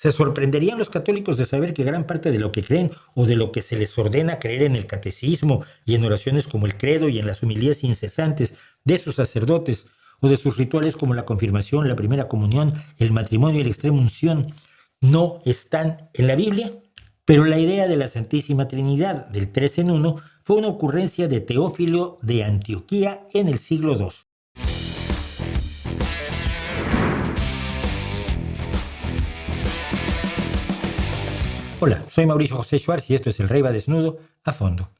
Se sorprenderían los católicos de saber que gran parte de lo que creen o de lo que se les ordena creer en el catecismo y en oraciones como el credo y en las homilías incesantes de sus sacerdotes o de sus rituales como la confirmación, la primera comunión, el matrimonio y la extrema unción no están en la Biblia. Pero la idea de la Santísima Trinidad del 3 en 1 fue una ocurrencia de Teófilo de Antioquía en el siglo II. Hola, soy Mauricio José Schwartz y esto es El Rey va desnudo a fondo.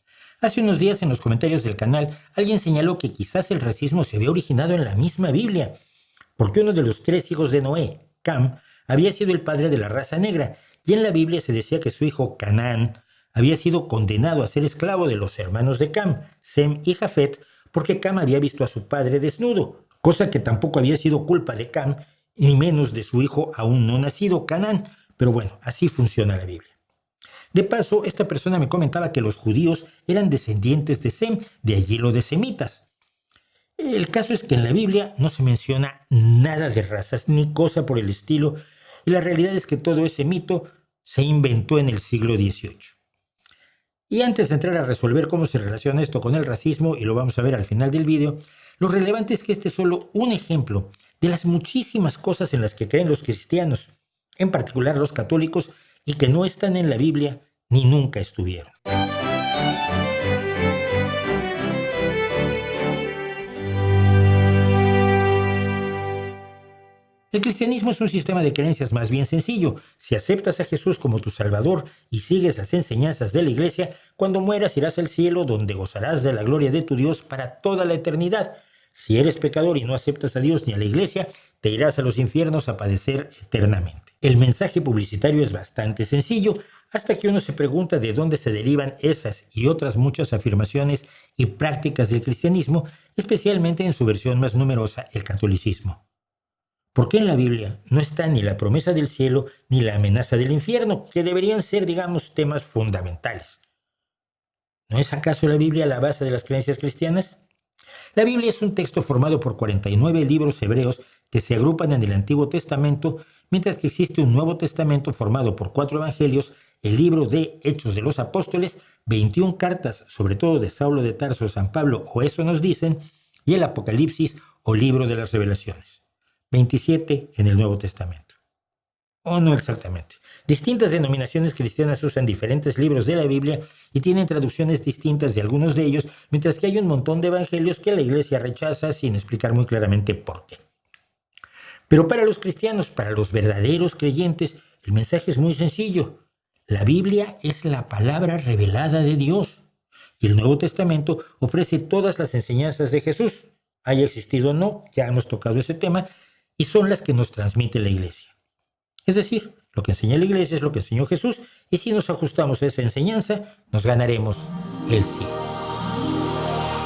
Hace unos días en los comentarios del canal alguien señaló que quizás el racismo se había originado en la misma Biblia, porque uno de los 3 hijos de Noé, Cam, había sido el padre de la raza negra, y en la Biblia se decía que su hijo Canaán había sido condenado a ser esclavo de los hermanos de Cam, Sem y Jafet, porque Cam había visto a su padre desnudo, cosa que tampoco había sido culpa de Cam, ni menos de su hijo aún no nacido, Canaán. Pero bueno, así funciona la Biblia. De paso, esta persona me comentaba que los judíos eran descendientes de Sem, de allí lo de semitas. El caso es que en la Biblia no se menciona nada de razas ni cosa por el estilo, y la realidad es que todo ese mito se inventó en el siglo XVIII. Y antes de entrar a resolver cómo se relaciona esto con el racismo, y lo vamos a ver al final del vídeo, lo relevante es que este es solo un ejemplo de las muchísimas cosas en las que creen los cristianos, en particular los católicos, y que no están en la Biblia ni nunca estuvieron. El cristianismo es un sistema de creencias más bien sencillo. Si aceptas a Jesús como tu Salvador y sigues las enseñanzas de la Iglesia, cuando mueras irás al cielo donde gozarás de la gloria de tu Dios para toda la eternidad. Si eres pecador y no aceptas a Dios ni a la Iglesia, te irás a los infiernos a padecer eternamente. El mensaje publicitario es bastante sencillo, hasta que uno se pregunta de dónde se derivan esas y otras muchas afirmaciones y prácticas del cristianismo, especialmente en su versión más numerosa, el catolicismo. ¿Por qué en la Biblia no está ni la promesa del cielo ni la amenaza del infierno, que deberían ser, digamos, temas fundamentales? ¿No es acaso la Biblia la base de las creencias cristianas? La Biblia es un texto formado por 49 libros hebreos que se agrupan en el Antiguo Testamento, mientras que existe un Nuevo Testamento formado por 4 evangelios, el libro de Hechos de los Apóstoles, 21 cartas, sobre todo de Saulo de Tarso, San Pablo, o eso nos dicen, y el Apocalipsis o libro de las Revelaciones. 27 en el Nuevo Testamento. O no exactamente. Distintas denominaciones cristianas usan diferentes libros de la Biblia y tienen traducciones distintas de algunos de ellos, mientras que hay un montón de evangelios que la Iglesia rechaza sin explicar muy claramente por qué. Pero para los cristianos, para los verdaderos creyentes, el mensaje es muy sencillo. La Biblia es la palabra revelada de Dios, y el Nuevo Testamento ofrece todas las enseñanzas de Jesús, haya existido o no, ya hemos tocado ese tema, y son las que nos transmite la Iglesia. Es decir, lo que enseña la Iglesia es lo que enseñó Jesús, y si nos ajustamos a esa enseñanza, nos ganaremos el cielo.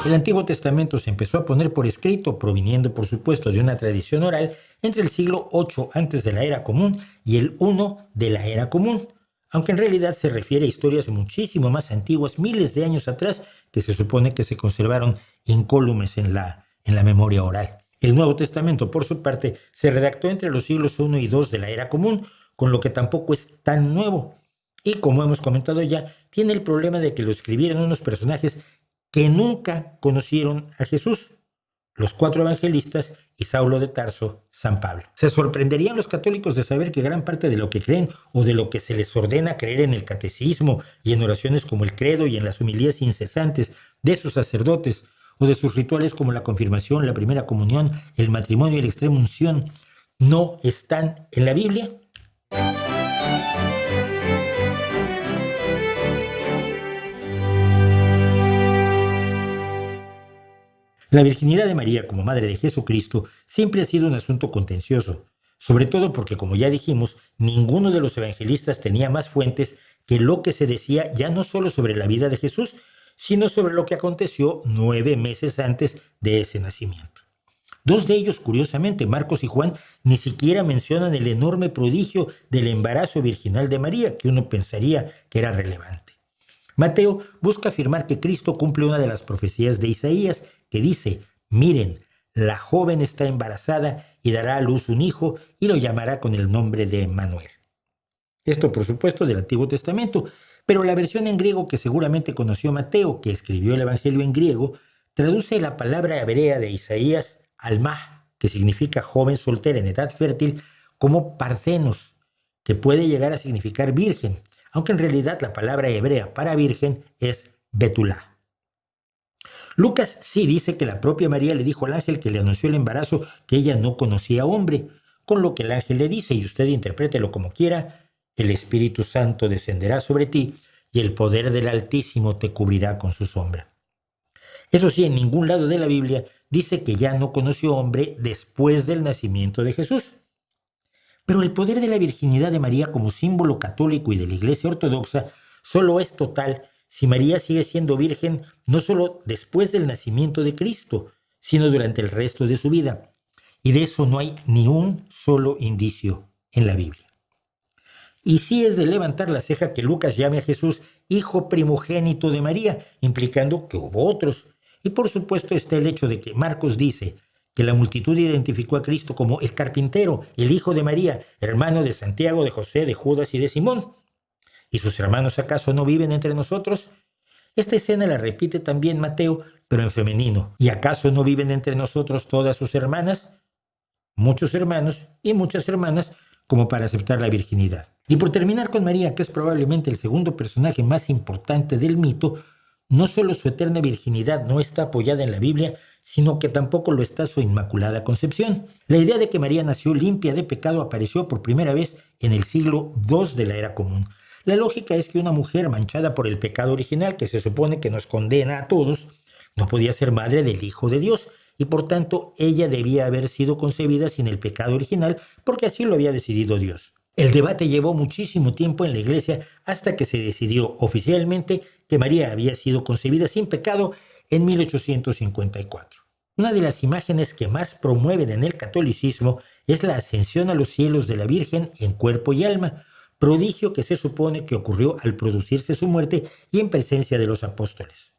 El Antiguo Testamento se empezó a poner por escrito, proviniendo por supuesto de una tradición oral, entre el siglo VIII antes de la Era Común y el I de la Era Común, aunque en realidad se refiere a historias muchísimo más antiguas, miles de años atrás, que se supone que se conservaron incólumes en la memoria oral. El Nuevo Testamento, por su parte, se redactó entre los siglos I y II de la Era Común, con lo que tampoco es tan nuevo. Y como hemos comentado ya, tiene el problema de que lo escribieron unos personajes que nunca conocieron a Jesús, los 4 evangelistas y Saulo de Tarso, San Pablo. Se sorprenderían los católicos de saber que gran parte de lo que creen o de lo que se les ordena creer en el catecismo y en oraciones como el credo y en las homilías incesantes de sus sacerdotes, o de sus rituales como la confirmación, la primera comunión, el matrimonio y la extrema unción, no están en la Biblia. La virginidad de María como madre de Jesucristo siempre ha sido un asunto contencioso, sobre todo porque, como ya dijimos, ninguno de los evangelistas tenía más fuentes que lo que se decía ya no solo sobre la vida de Jesús, sino sobre lo que aconteció 9 meses antes de ese nacimiento. 2 de ellos, curiosamente, Marcos y Juan, ni siquiera mencionan el enorme prodigio del embarazo virginal de María, que uno pensaría que era relevante. Mateo busca afirmar que Cristo cumple una de las profecías de Isaías, que dice: miren, la joven está embarazada y dará a luz un hijo y lo llamará con el nombre de Emmanuel. Esto, por supuesto, del Antiguo Testamento, pero la versión en griego que seguramente conoció Mateo, que escribió el Evangelio en griego, traduce la palabra hebrea de Isaías, almah, que significa joven soltera en edad fértil, como parthenos, que puede llegar a significar virgen, aunque en realidad la palabra hebrea para virgen es betulá. Lucas sí dice que la propia María le dijo al ángel que le anunció el embarazo que ella no conocía hombre, con lo que el ángel le dice, y usted interprételo como quiera: el Espíritu Santo descenderá sobre ti y el poder del Altísimo te cubrirá con su sombra. Eso sí, en ningún lado de la Biblia dice que ya no conoció hombre después del nacimiento de Jesús. Pero el poder de la virginidad de María como símbolo católico y de la Iglesia Ortodoxa solo es total si María sigue siendo virgen no solo después del nacimiento de Cristo, sino durante el resto de su vida. Y de eso no hay ni un solo indicio en la Biblia. Y sí es de levantar la ceja que Lucas llame a Jesús hijo primogénito de María, implicando que hubo otros. Y por supuesto está el hecho de que Marcos dice que la multitud identificó a Cristo como el carpintero, el hijo de María, hermano de Santiago, de José, de Judas y de Simón. ¿Y sus hermanos acaso no viven entre nosotros? Esta escena la repite también Mateo, pero en femenino. ¿Y acaso no viven entre nosotros todas sus hermanas? Muchos hermanos y muchas hermanas como para aceptar la virginidad. Y por terminar con María, que es probablemente el segundo personaje más importante del mito, no solo su eterna virginidad no está apoyada en la Biblia, sino que tampoco lo está su Inmaculada Concepción. La idea de que María nació limpia de pecado apareció por primera vez en el siglo II de la Era Común. La lógica es que una mujer manchada por el pecado original, que se supone que nos condena a todos, no podía ser madre del Hijo de Dios, y por tanto ella debía haber sido concebida sin el pecado original, porque así lo había decidido Dios. El debate llevó muchísimo tiempo en la Iglesia hasta que se decidió oficialmente que María había sido concebida sin pecado en 1854. Una de las imágenes que más promueven en el catolicismo es la ascensión a los cielos de la Virgen en cuerpo y alma, prodigio que se supone que ocurrió al producirse su muerte y en presencia de los apóstoles.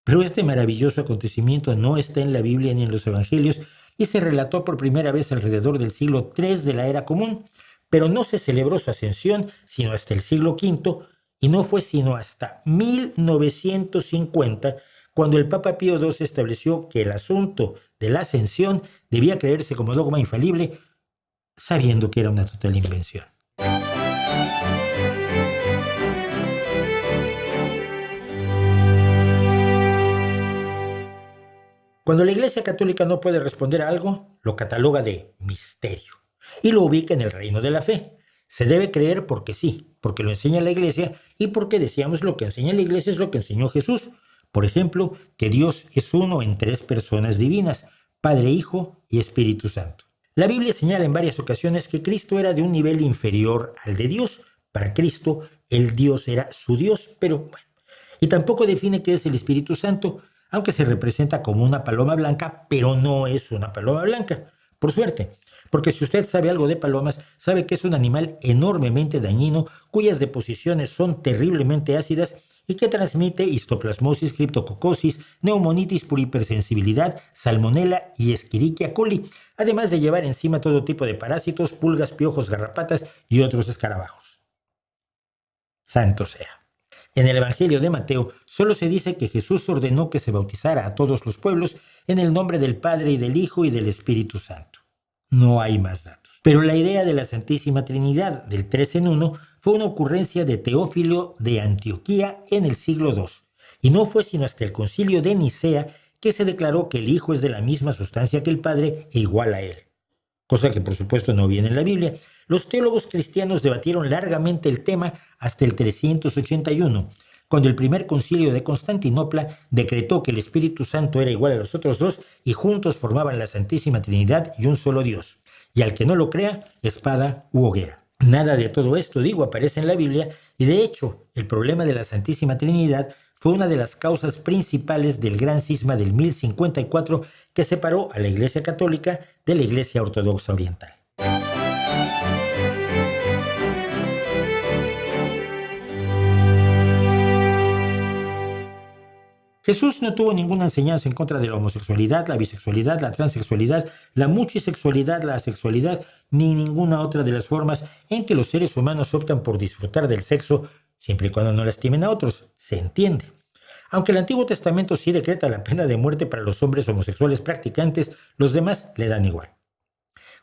Pero este maravilloso acontecimiento no está en la Biblia ni en los Evangelios y se relató por primera vez alrededor del siglo III de la Era Común, pero no se celebró su ascensión sino hasta el siglo V, y no fue sino hasta 1950 cuando el Papa Pío II estableció que el asunto de la ascensión debía creerse como dogma infalible, sabiendo que era una total invención. Cuando la Iglesia Católica no puede responder a algo, lo cataloga de misterio y lo ubica en el reino de la fe. Se debe creer porque sí, porque lo enseña la Iglesia y porque decíamos lo que enseña la Iglesia es lo que enseñó Jesús. Por ejemplo, que Dios es uno en tres personas divinas, Padre, Hijo y Espíritu Santo. La Biblia señala en varias ocasiones que Cristo era de un nivel inferior al de Dios. Para Cristo, el Dios era su Dios, pero bueno. Y tampoco define qué es el Espíritu Santo, aunque se representa como una paloma blanca, pero no es una paloma blanca, por suerte. Porque si usted sabe algo de palomas, sabe que es un animal enormemente dañino, cuyas deposiciones son terriblemente ácidas y que transmite histoplasmosis, criptococosis, neumonitis por hipersensibilidad, salmonela y Escherichia coli, además de llevar encima todo tipo de parásitos, pulgas, piojos, garrapatas y otros escarabajos. Santo sea. En el Evangelio de Mateo solo se dice que Jesús ordenó que se bautizara a todos los pueblos en el nombre del Padre y del Hijo y del Espíritu Santo. No hay más datos. Pero la idea de la Santísima Trinidad del 3 en 1 fue una ocurrencia de Teófilo de Antioquía en el siglo II, y no fue sino hasta el Concilio de Nicea que se declaró que el Hijo es de la misma sustancia que el Padre e igual a él. Cosa que por supuesto no viene en la Biblia. Los teólogos cristianos debatieron largamente el tema hasta el 381, cuando el primer concilio de Constantinopla decretó que el Espíritu Santo era igual a los otros dos y juntos formaban la Santísima Trinidad y un solo Dios. Y al que no lo crea, espada u hoguera. Nada de todo esto, aparece en la Biblia, y de hecho, el problema de la Santísima Trinidad fue una de las causas principales del gran cisma del 1054 que separó a la Iglesia Católica de la Iglesia Ortodoxa Oriental. Jesús no tuvo ninguna enseñanza en contra de la homosexualidad, la bisexualidad, la transexualidad, la multisexualidad, la asexualidad, ni ninguna otra de las formas en que los seres humanos optan por disfrutar del sexo, siempre y cuando no lastimen a otros. Se entiende. Aunque el Antiguo Testamento sí decreta la pena de muerte para los hombres homosexuales practicantes, los demás le dan igual.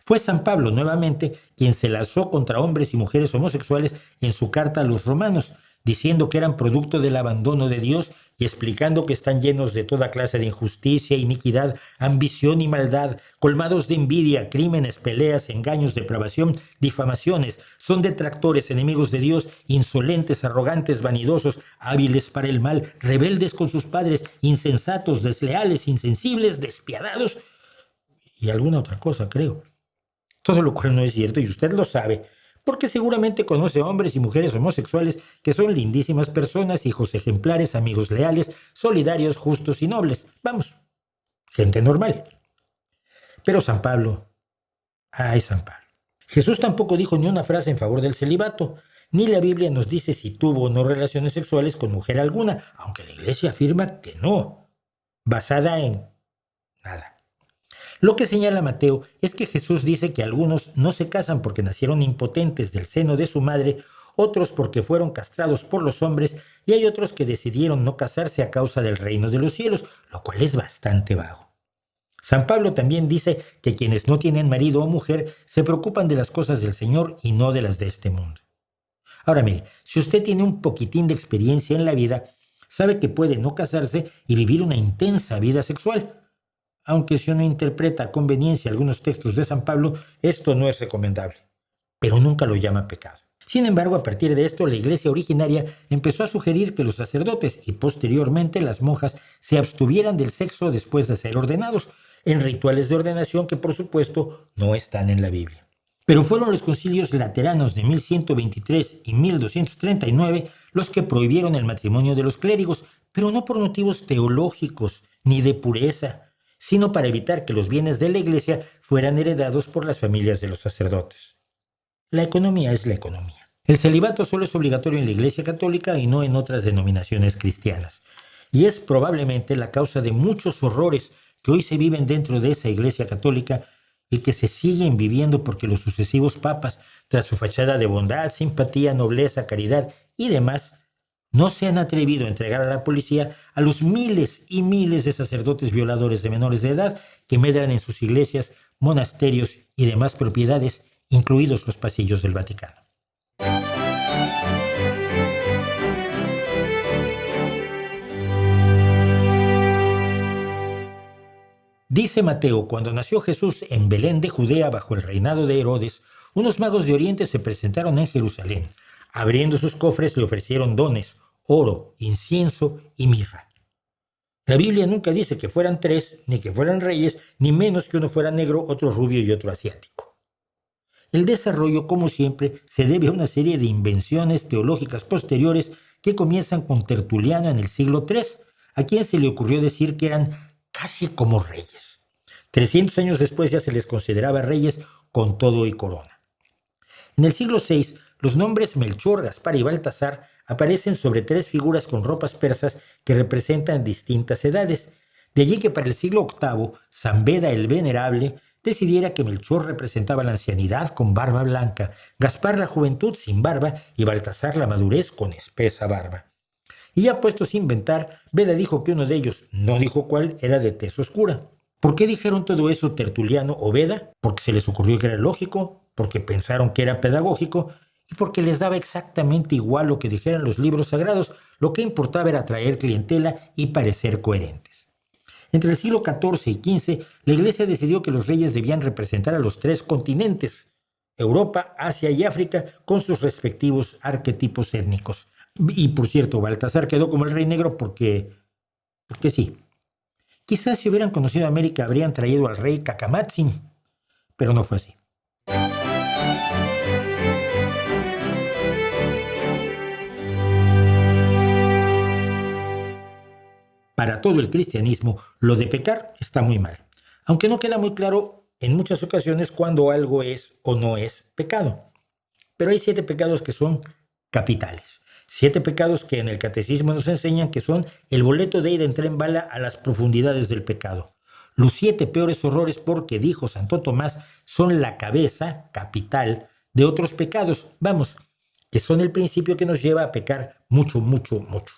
Fue San Pablo, nuevamente, quien se lanzó contra hombres y mujeres homosexuales en su carta a los romanos, diciendo que eran producto del abandono de Dios y explicando que están llenos de toda clase de injusticia, iniquidad, ambición y maldad, colmados de envidia, crímenes, peleas, engaños, depravación, difamaciones, son detractores, enemigos de Dios, insolentes, arrogantes, vanidosos, hábiles para el mal, rebeldes con sus padres, insensatos, desleales, insensibles, despiadados y alguna otra cosa, creo. Todo lo cual no es cierto y usted lo sabe, porque seguramente conoce hombres y mujeres homosexuales que son lindísimas personas, hijos ejemplares, amigos leales, solidarios, justos y nobles. Vamos, gente normal. Pero San Pablo, ay San Pablo. Jesús tampoco dijo ni una frase en favor del celibato, ni la Biblia nos dice si tuvo o no relaciones sexuales con mujer alguna, aunque la Iglesia afirma que no, basada en nada. Lo que señala Mateo es que Jesús dice que algunos no se casan porque nacieron impotentes del seno de su madre, otros porque fueron castrados por los hombres y hay otros que decidieron no casarse a causa del reino de los cielos, lo cual es bastante vago. San Pablo también dice que quienes no tienen marido o mujer se preocupan de las cosas del Señor y no de las de este mundo. Ahora mire, si usted tiene un poquitín de experiencia en la vida, sabe que puede no casarse y vivir una intensa vida sexual. Aunque si uno interpreta a conveniencia algunos textos de San Pablo, esto no es recomendable, pero nunca lo llama pecado. Sin embargo, a partir de esto, la iglesia originaria empezó a sugerir que los sacerdotes y posteriormente las monjas se abstuvieran del sexo después de ser ordenados, en rituales de ordenación que por supuesto no están en la Biblia. Pero fueron los concilios lateranos de 1123 y 1239 los que prohibieron el matrimonio de los clérigos, pero no por motivos teológicos ni de pureza, sino para evitar que los bienes de la iglesia fueran heredados por las familias de los sacerdotes. La economía es la economía. El celibato solo es obligatorio en la Iglesia Católica y no en otras denominaciones cristianas. Y es probablemente la causa de muchos horrores que hoy se viven dentro de esa Iglesia Católica y que se siguen viviendo porque los sucesivos papas, tras su fachada de bondad, simpatía, nobleza, caridad y demás, no se han atrevido a entregar a la policía a los miles y miles de sacerdotes violadores de menores de edad que medran en sus iglesias, monasterios y demás propiedades, incluidos los pasillos del Vaticano. Dice Mateo, cuando nació Jesús en Belén de Judea bajo el reinado de Herodes, unos magos de Oriente se presentaron en Jerusalén. Abriendo sus cofres le ofrecieron dones, oro, incienso y mirra. La Biblia nunca dice que fueran tres, ni que fueran reyes, ni menos que uno fuera negro, otro rubio y otro asiático. El desarrollo, como siempre, se debe a una serie de invenciones teológicas posteriores que comienzan con Tertuliano en el siglo III, a quien se le ocurrió decir que eran casi como reyes. 300 años después ya se les consideraba reyes con todo y corona. En el siglo VI, los nombres Melchor, Gaspar y Baltasar aparecen sobre tres figuras con ropas persas que representan distintas edades. De allí que para el siglo VIII, San Beda el Venerable decidiera que Melchor representaba la ancianidad con barba blanca, Gaspar la juventud sin barba y Baltasar la madurez con espesa barba. Y ya puestos a inventar, Beda dijo que uno de ellos, no dijo cuál, era de tez oscura. ¿Por qué dijeron todo eso Tertuliano o Beda? Porque se les ocurrió que era lógico, porque pensaron que era pedagógico y porque les daba exactamente igual lo que dijeran los libros sagrados. Lo que importaba era atraer clientela y parecer coherentes. Entre el siglo XIV y XV, la Iglesia decidió que los reyes debían representar a los tres continentes, Europa, Asia y África, con sus respectivos arquetipos étnicos. Y por cierto, Baltasar quedó como el rey negro porque sí. Quizás si hubieran conocido América habrían traído al rey Cacamatzin, pero no fue así. Para todo el cristianismo, lo de pecar está muy mal, aunque no queda muy claro en muchas ocasiones cuándo algo es o no es pecado. Pero hay 7 pecados que son capitales. 7 pecados que en el catecismo nos enseñan que son el boleto de ida en tren bala a las profundidades del pecado. Los 7 peores horrores, porque, dijo Santo Tomás, son la cabeza, capital, de otros pecados. Vamos, que son el principio que nos lleva a pecar mucho, mucho, mucho.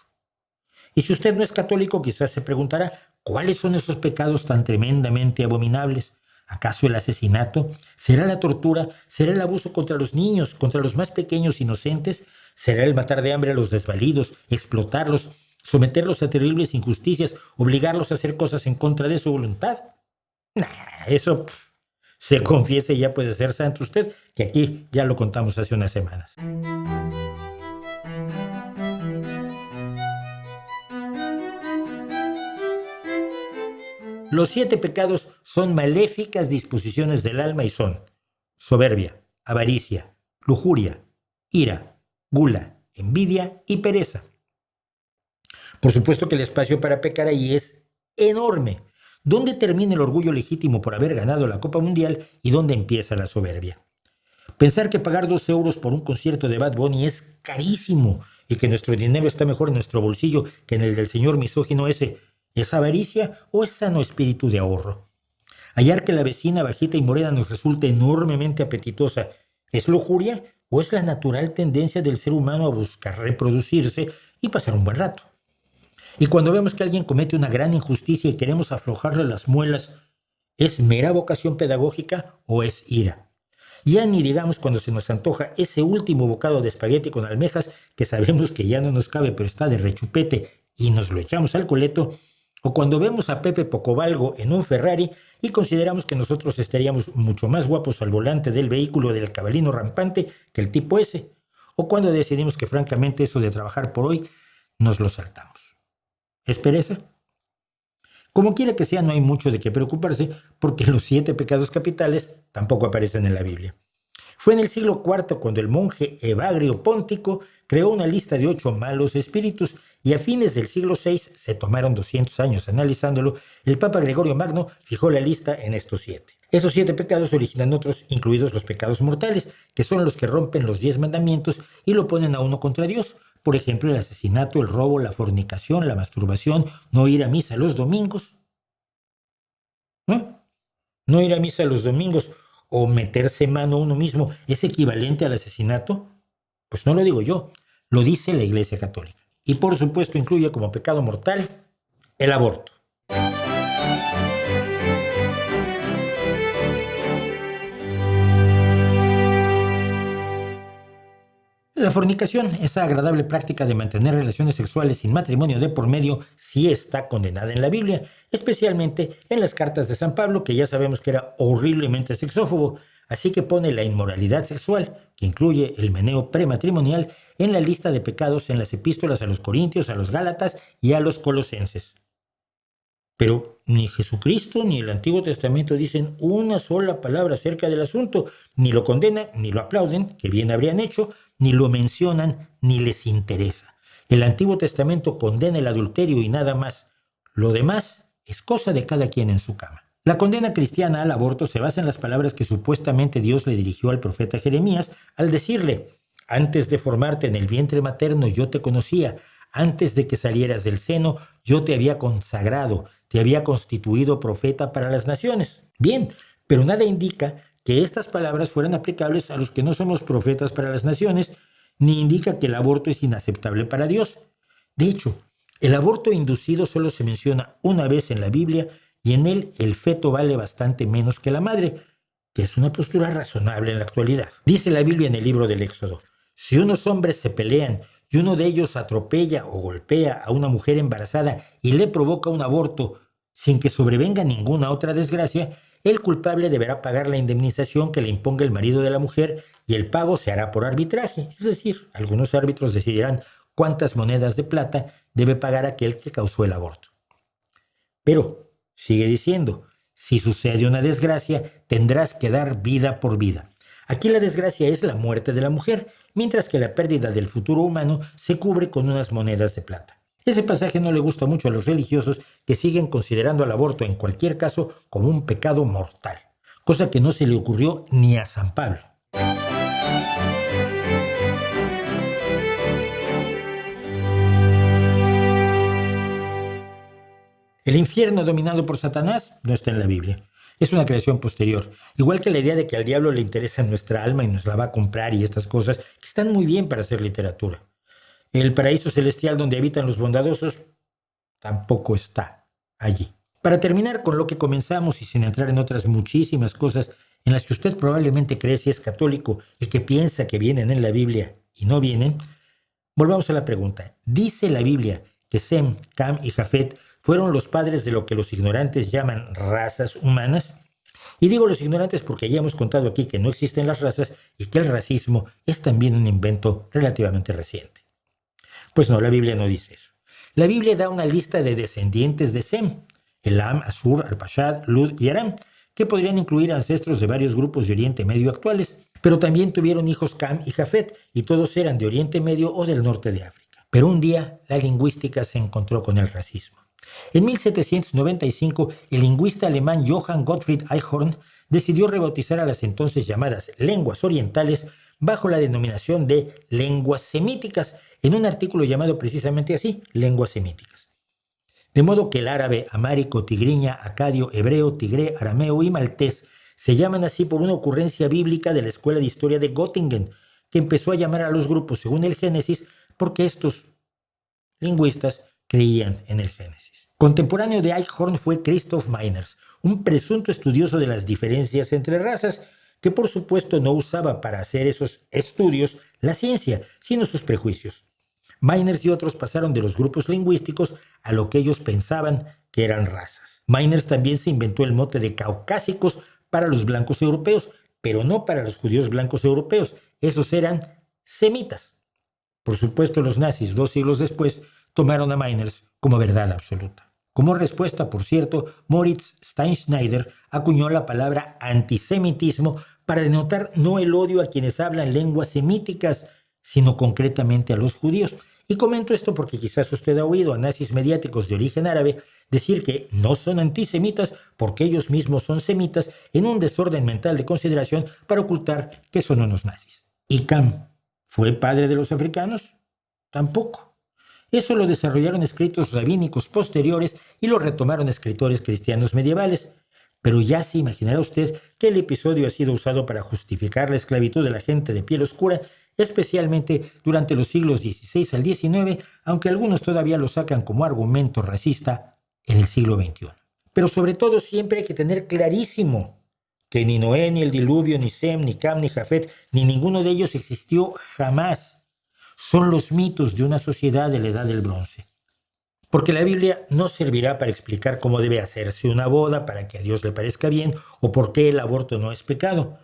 Y si usted no es católico, quizás se preguntará, ¿cuáles son esos pecados tan tremendamente abominables? ¿Acaso el asesinato? ¿Será la tortura? ¿Será el abuso contra los niños, contra los más pequeños inocentes? ¿Será el matar de hambre a los desvalidos, explotarlos, someterlos a terribles injusticias, obligarlos a hacer cosas en contra de su voluntad? Eso se confiese y ya puede ser santo usted, que aquí ya lo contamos hace unas semanas. Los 7 pecados son maléficas disposiciones del alma y son soberbia, avaricia, lujuria, ira, gula, envidia y pereza. Por supuesto que el espacio para pecar ahí es enorme. ¿Dónde termina el orgullo legítimo por haber ganado la Copa Mundial y dónde empieza la soberbia? Pensar que pagar 12 euros por un concierto de Bad Bunny es carísimo y que nuestro dinero está mejor en nuestro bolsillo que en el del señor misógino ese, ¿es avaricia o es sano espíritu de ahorro? Hallar que la vecina bajita y morena nos resulta enormemente apetitosa, ¿es lujuria o es la natural tendencia del ser humano a buscar reproducirse y pasar un buen rato? Y cuando vemos que alguien comete una gran injusticia y queremos aflojarle las muelas, ¿es mera vocación pedagógica o es ira? Ya ni digamos cuando se nos antoja ese último bocado de espagueti con almejas que sabemos que ya no nos cabe pero está de rechupete y nos lo echamos al coleto, o cuando vemos a Pepe Pocovalgo en un Ferrari y consideramos que nosotros estaríamos mucho más guapos al volante del vehículo del cabalino rampante que el tipo ese, o cuando decidimos que francamente eso de trabajar por hoy nos lo saltamos. ¿Es pereza? Como quiera que sea, no hay mucho de qué preocuparse porque los 7 pecados capitales tampoco aparecen en la Biblia. Fue en el siglo IV cuando el monje Evagrio Póntico creó una lista de 8 malos espíritus y a fines del siglo VI, se tomaron 200 años analizándolo, el Papa Gregorio Magno fijó la lista en estos 7. Esos 7 pecados originan otros, incluidos los pecados mortales, que son los que rompen los 10 mandamientos y lo ponen a uno contra Dios. Por ejemplo, el asesinato, el robo, la fornicación, la masturbación, no ir a misa los domingos. ¿No ir a misa los domingos o meterse mano a uno mismo es equivalente al asesinato? Pues no lo digo yo, lo dice la Iglesia Católica. Y por supuesto incluye como pecado mortal el aborto. La fornicación, esa agradable práctica de mantener relaciones sexuales sin matrimonio de por medio, sí está condenada en la Biblia, especialmente en las cartas de San Pablo, que ya sabemos que era horriblemente sexófobo, así que pone la inmoralidad sexual, que incluye el meneo prematrimonial, en la lista de pecados en las epístolas a los Corintios, a los Gálatas y a los Colosenses. Pero ni Jesucristo ni el Antiguo Testamento dicen una sola palabra acerca del asunto, ni lo condenan, ni lo aplauden, que bien habrían hecho, ni lo mencionan, ni les interesa. El Antiguo Testamento condena el adulterio y nada más. Lo demás es cosa de cada quien en su cama. La condena cristiana al aborto se basa en las palabras que supuestamente Dios le dirigió al profeta Jeremías al decirle: antes de formarte en el vientre materno yo te conocía, antes de que salieras del seno yo te había consagrado, te había constituido profeta para las naciones. Bien, pero nada indica que estas palabras fueran aplicables a los que no somos profetas para las naciones, ni indica que el aborto es inaceptable para Dios. De hecho, el aborto inducido solo se menciona una vez en la Biblia y en él el feto vale bastante menos que la madre, que es una postura razonable en la actualidad. Dice la Biblia en el libro del Éxodo: si unos hombres se pelean y uno de ellos atropella o golpea a una mujer embarazada y le provoca un aborto sin que sobrevenga ninguna otra desgracia, el culpable deberá pagar la indemnización que le imponga el marido de la mujer y el pago se hará por arbitraje. Es decir, algunos árbitros decidirán cuántas monedas de plata debe pagar aquel que causó el aborto. Pero, sigue diciendo, si sucede una desgracia, tendrás que dar vida por vida. Aquí la desgracia es la muerte de la mujer, mientras que la pérdida del futuro humano se cubre con unas monedas de plata. Ese pasaje no le gusta mucho a los religiosos que siguen considerando al aborto en cualquier caso como un pecado mortal, cosa que no se le ocurrió ni a San Pablo. El infierno dominado por Satanás no está en la Biblia. Es una creación posterior. Igual que la idea de que al diablo le interesa nuestra alma y nos la va a comprar y estas cosas, que están muy bien para hacer literatura. El paraíso celestial donde habitan los bondadosos tampoco está allí. Para terminar con lo que comenzamos y sin entrar en otras muchísimas cosas en las que usted probablemente cree si es católico y que piensa que vienen en la Biblia y no vienen, volvamos a la pregunta. ¿Dice la Biblia que Sem, Cam y Jafet fueron los padres de lo que los ignorantes llaman razas humanas? Y digo los ignorantes porque ya hemos contado aquí que no existen las razas y que el racismo es también un invento relativamente reciente. Pues no, la Biblia no dice eso. La Biblia da una lista de descendientes de Sem: Elam, Asur, Arpachad, Lud y Aram, que podrían incluir ancestros de varios grupos de Oriente Medio actuales, pero también tuvieron hijos Cam y Jafet, y todos eran de Oriente Medio o del norte de África. Pero un día la lingüística se encontró con el racismo. En 1795, el lingüista alemán Johann Gottfried Eichhorn decidió rebautizar a las entonces llamadas lenguas orientales bajo la denominación de lenguas semíticas, en un artículo llamado precisamente así, Lenguas Semíticas. De modo que el árabe, amárico, tigriña, acadio, hebreo, tigré, arameo y maltés se llaman así por una ocurrencia bíblica de la Escuela de Historia de Göttingen, que empezó a llamar a los grupos según el Génesis porque estos lingüistas creían en el Génesis. Contemporáneo de Eichhorn fue Christoph Meiners, un presunto estudioso de las diferencias entre razas, que por supuesto no usaba para hacer esos estudios la ciencia, sino sus prejuicios. Meiners y otros pasaron de los grupos lingüísticos a lo que ellos pensaban que eran razas. Meiners también se inventó el mote de caucásicos para los blancos europeos, pero no para los judíos blancos europeos. Esos eran semitas. Por supuesto, los nazis, 2 siglos después, tomaron a Meiners como verdad absoluta. Como respuesta, por cierto, Moritz Steinschneider acuñó la palabra antisemitismo para denotar no el odio a quienes hablan lenguas semíticas, sino concretamente a los judíos. Y comento esto porque quizás usted ha oído a nazis mediáticos de origen árabe decir que no son antisemitas porque ellos mismos son semitas, en un desorden mental de consideración para ocultar que son unos nazis. ¿Y Cam fue padre de los africanos? Tampoco. Eso lo desarrollaron escritos rabínicos posteriores y lo retomaron escritores cristianos medievales. Pero ya se imaginará usted que el episodio ha sido usado para justificar la esclavitud de la gente de piel oscura, especialmente durante los siglos XVI al XIX, aunque algunos todavía lo sacan como argumento racista en el siglo XXI. Pero sobre todo siempre hay que tener clarísimo que ni Noé, ni el diluvio, ni Sem, ni Cam, ni Jafet, ni ninguno de ellos existió jamás. Son los mitos de una sociedad de la Edad del Bronce. Porque la Biblia no servirá para explicar cómo debe hacerse una boda para que a Dios le parezca bien o por qué el aborto no es pecado.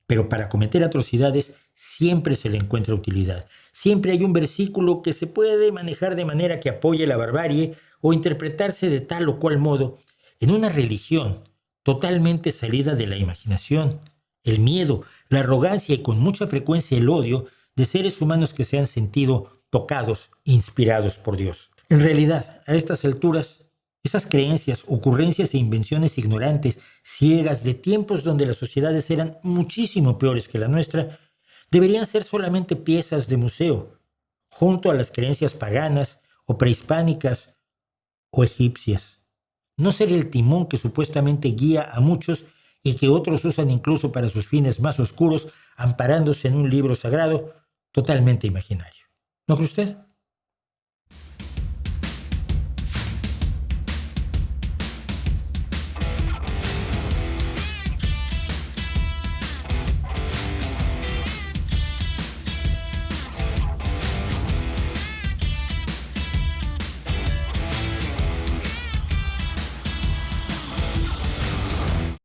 Pero para cometer atrocidades siempre se le encuentra utilidad. Siempre hay un versículo que se puede manejar de manera que apoye la barbarie o interpretarse de tal o cual modo en una religión totalmente salida de la imaginación, el miedo, la arrogancia y con mucha frecuencia el odio de seres humanos que se han sentido tocados, inspirados por Dios. En realidad, a estas alturas, esas creencias, ocurrencias e invenciones ignorantes, ciegas, de tiempos donde las sociedades eran muchísimo peores que la nuestra, deberían ser solamente piezas de museo, junto a las creencias paganas o prehispánicas o egipcias. No ser el timón que supuestamente guía a muchos y que otros usan incluso para sus fines más oscuros, amparándose en un libro sagrado totalmente imaginario. ¿No cree usted?